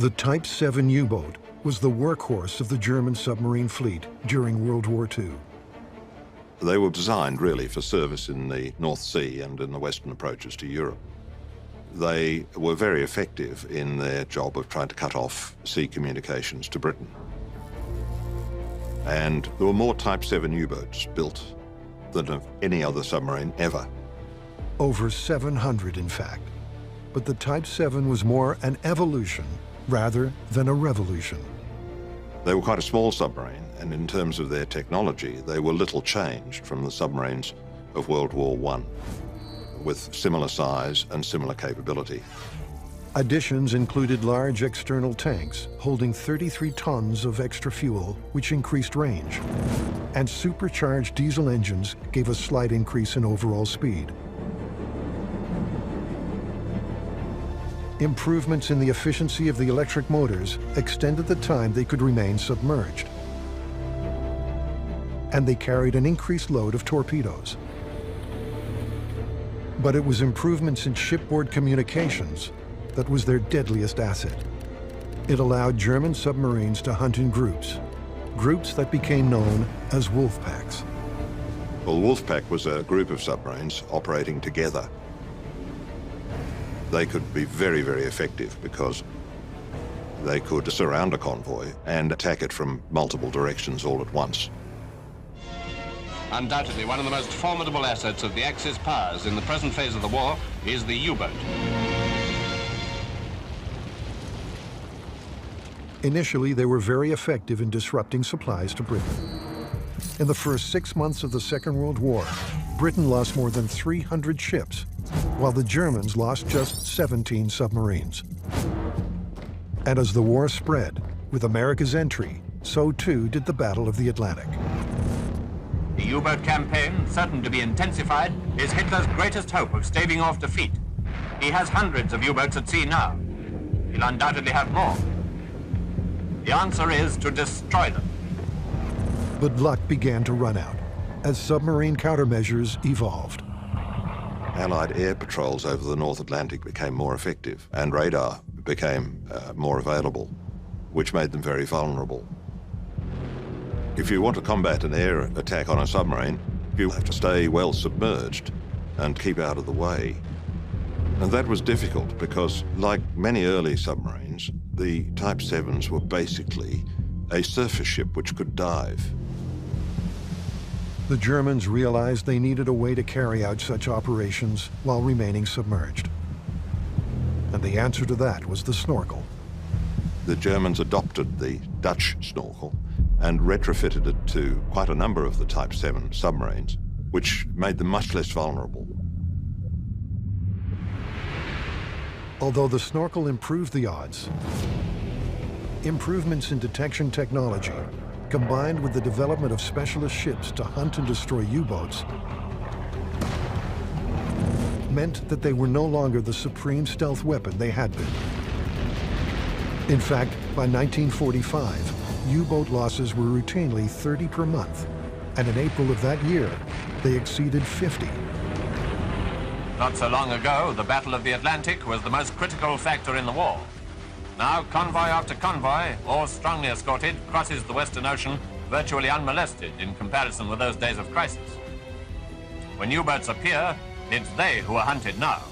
The Type VII U-boat was the workhorse of the German submarine fleet during World War II. They were designed really for service in the North Sea and in the western approaches to Europe. They were very effective in their job of trying to cut off sea communications to Britain. And there were more Type VII U-boats built than of any other submarine ever. Over 700, in fact. But the Type VII was more an evolution rather than a revolution. They were quite a small submarine, and in terms of their technology, they were little changed from the submarines of World War I, with similar size and similar capability. Additions included large external tanks holding 33 tons of extra fuel, which increased range. And supercharged diesel engines gave a slight increase in overall speed. Improvements in the efficiency of the electric motors extended the time they could remain submerged. And they carried an increased load of torpedoes. But it was improvements in shipboard communications that was their deadliest asset. It allowed German submarines to hunt in groups that became known as wolf packs. Well, wolf pack was a group of submarines operating together. They could be very, very effective because they could surround a convoy and attack it from multiple directions all at once. Undoubtedly, one of the most formidable assets of the Axis powers in the present phase of the war is the U-boat. Initially, they were very effective in disrupting supplies to Britain. In the first 6 months of the Second World War, Britain lost more than 300 ships, while the Germans lost just 17 submarines. And as the war spread, with America's entry, so too did the Battle of the Atlantic. The U-boat campaign, certain to be intensified, is Hitler's greatest hope of staving off defeat. He has hundreds of U-boats at sea now. He'll undoubtedly have more. The answer is to destroy them. But luck began to run out as submarine countermeasures evolved. Allied air patrols over the North Atlantic became more effective, and radar became more available, which made them very vulnerable. If you want to combat an air attack on a submarine, you have to stay well submerged and keep out of the way. And that was difficult because, like many early submarines, the Type VIIs were basically a surface ship which could dive. The Germans realized they needed a way to carry out such operations while remaining submerged. And the answer to that was the snorkel. The Germans adopted the Dutch snorkel and retrofitted it to quite a number of the Type VII submarines, which made them much less vulnerable. Although the snorkel improved the odds, improvements in detection technology, combined with the development of specialist ships to hunt and destroy U-boats, meant that they were no longer the supreme stealth weapon they had been. In fact, by 1945, U-boat losses were routinely 30 per month, and in April of that year, they exceeded 50. Not so long ago, the Battle of the Atlantic was the most critical factor in the war. Now, convoy after convoy, all strongly escorted, crosses the Western Ocean virtually unmolested in comparison with those days of crisis. When U-boats appear, it's they who are hunted now.